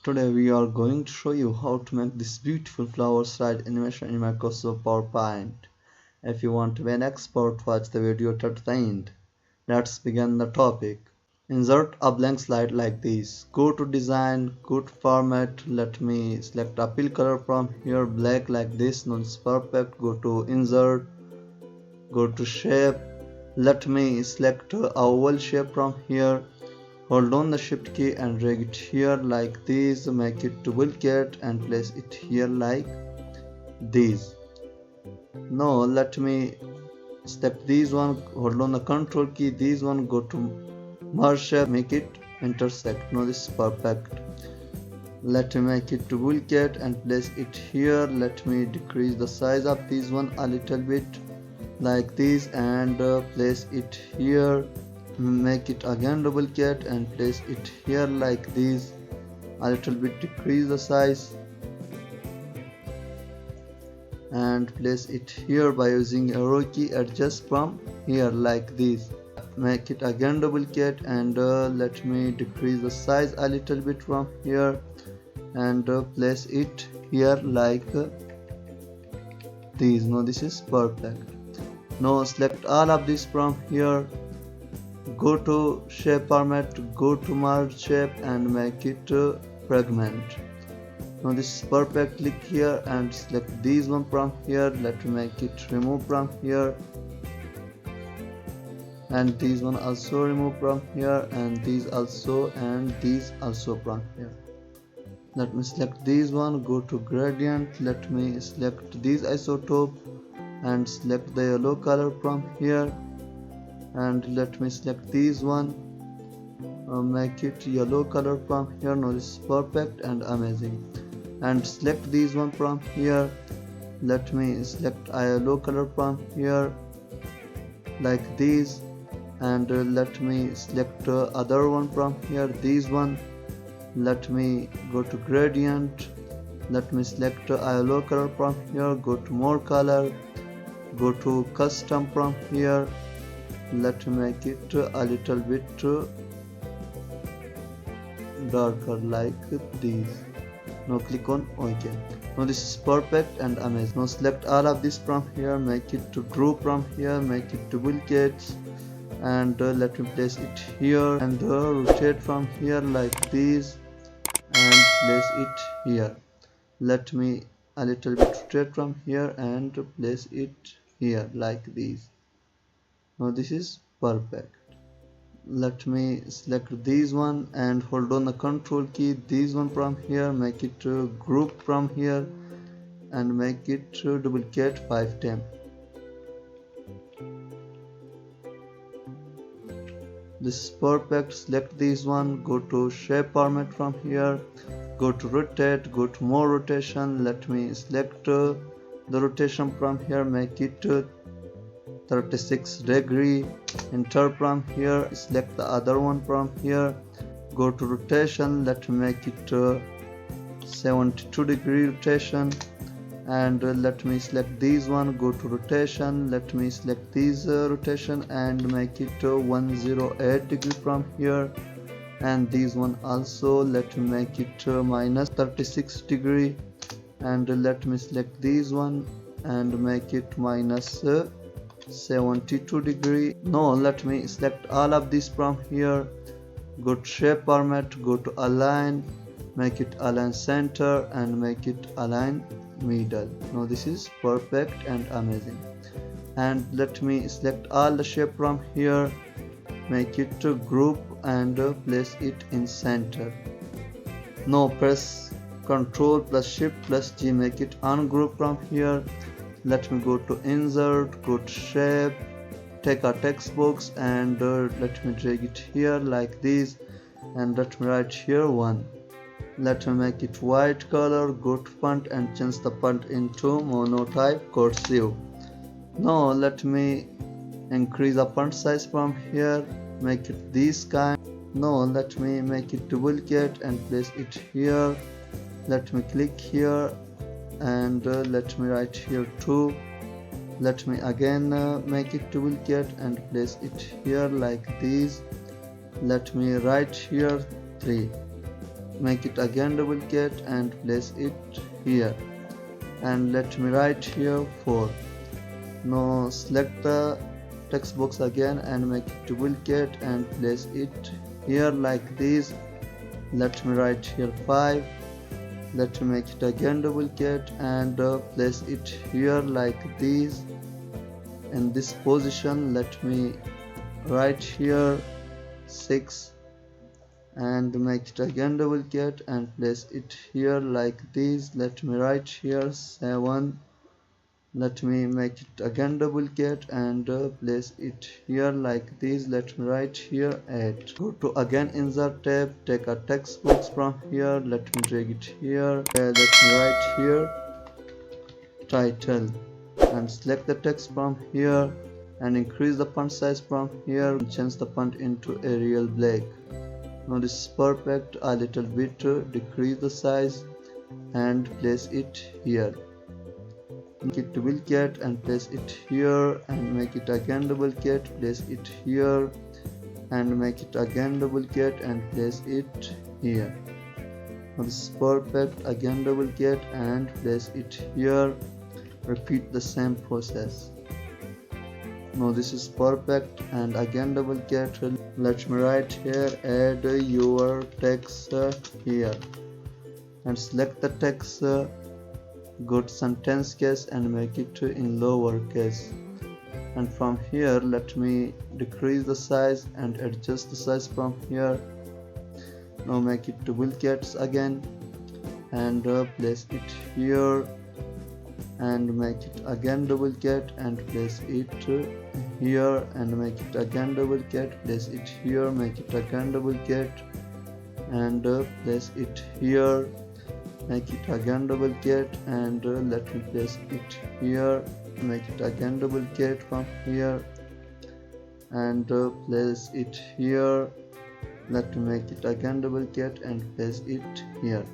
Today we are going to show you how to make this beautiful flower slide animation in Microsoft PowerPoint. If you want to be an expert, watch the video till the end. Let's begin the topic. Insert a blank slide like this. Go to design, go to format. Let me select a fill color from here, black like this. Now it's perfect. Go to insert, go to shape. Let me select a oval shape from here. Hold down the shift key and drag it here like this. Make it duplicate and place it here like this. Now let me select this one, hold on the control key, this one, go to merge shape, make it intersect. Now this is perfect. Let me make it duplicate and place it here. Let me decrease the size of this one a little bit like this and place it here. Make it again duplicate and place it here like this. A little bit decrease the size and place it here by using arrow key. Adjust from here like this. Make it again duplicate and let me decrease the size a little bit from here and place it here like this. Now this is perfect. Now select all of this from here. Go to shape format, go to merge shape and make it fragment. Now this is perfect. Click here and select this one from here. Let me make it remove from here and this one also remove from here and these also and these also from here. Let me select this one, go to gradient. Let me select this isotope and select the yellow color from here and let me select this one, make it yellow color from here. Now this is perfect and amazing. And select this one from here. Let me select a yellow color from here like this and let me select other one from here, this one. Let me go to gradient. Let me select a yellow color from here. Go to more color, go to custom from here. Let me make it a little bit darker like this. Now click on OK. Now this is perfect and amazing. Now select all of this from here, make it to group from here, make it duplicate and let me place it here and rotate from here like this and place it here. Let me a little bit rotate from here and place it here like this. Now this is perfect. Let me select this one and hold on the control key, this one from here, make it group from here and make it duplicate 5 times. This is perfect. Select this one, go to shape format from here, go to rotate, go to more rotation. Let me select the rotation from here, make it 36 degree. Enter from here, select the other one from here, go to rotation. Let me make it 72 degree rotation and let me select this one, go to rotation. Let me select this rotation and make it 108 degree from here and this one also. Let me make it minus 36 degree and let me select this one and make it minus 72 degree. Now let me select all of this from here, go to shape format, go to align, make it align center and make it align middle. Now this is perfect and amazing. And let me select all the shape from here, make it to group and place it in center. Now press Ctrl plus Shift plus G, make it ungroup from here. Let me go to insert, go to shape, take a text box and let me drag it here like this and let me write here 1. Let me make it white color, go to font and change the font into monotype cursive. Now let me increase the font size from here, make it this kind. Now let me make it duplicate and place it here. Let me click here and let me write here 2. Let me again make it duplicate and place it here like this. Let me write here 3. make it again duplicate and place it here, and let me write here 4. Now select the text box again and make it duplicate and place it here like this. Let me write here 5. Let me make it again duplicate and place it here like this. In this position, let me write here 6 and make it again duplicate and place it here like this. Let me write here 7. Let me make it again duplicate and place it here like this. Let me write here 8. Go to again insert tab, take a text box from here, let me drag it here, let me write here title and select the text from here and increase the font size from here and change the font into Arial black. Now this is perfect. A little bit decrease the size and place it here. Make it duplicate and place it here and make it again duplicate, place it here and make it again duplicate and place it here. Now this is perfect. Again duplicate and place it here. Repeat the same process. Now this is perfect and again duplicate. Let me write here add your text here and select the text, go to sentence case and make it in lowercase, and from here let me decrease the size and adjust the size from here. Now make it duplicate again and place it here and make it again duplicate and place it here and make it again duplicate, place it here, make it again duplicate and place it here, make it again duplicate and let me place it here, make it again duplicate from here and place it here. Let me make it again duplicate and place it here.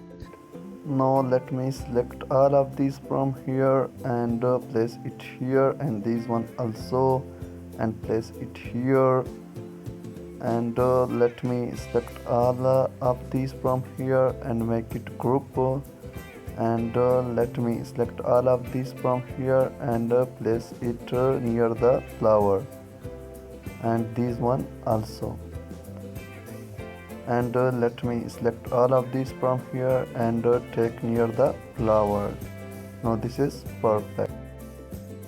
Now let me select all of these from here and place it here, and this one also, and place it here, and let me select all of these from here and make it group, and let me select all of these from here and place it near the flower, and this one also, and let me select all of these from here and take near the flower. Now this is perfect.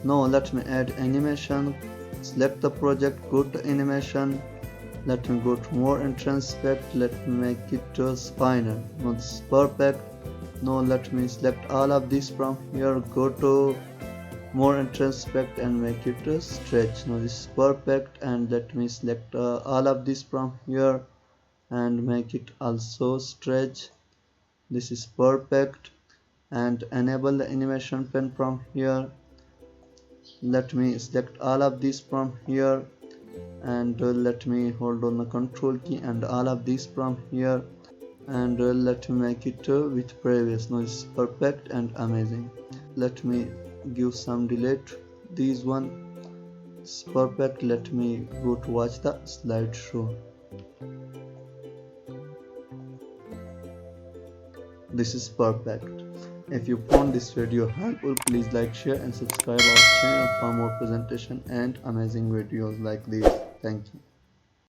Now let me add animation. Select the project, go to animation, let me go to more and inspect, let me make it spinner. Now this is perfect. Now let me select all of these from here, go to more and inspect and make it stretch. Now this is perfect, and let me select all of these from here and make it also stretch. This is perfect, and enable the animation pen from here. Let me select all of these from here and let me hold on the control key and all of these from here and let me make it with previous. Now it's perfect and amazing. Let me give some delay to these one. It's perfect. Let me go to watch the slideshow. This is perfect. If you found this video helpful, please like, share and subscribe our channel for more presentation and amazing videos like this. Thank you.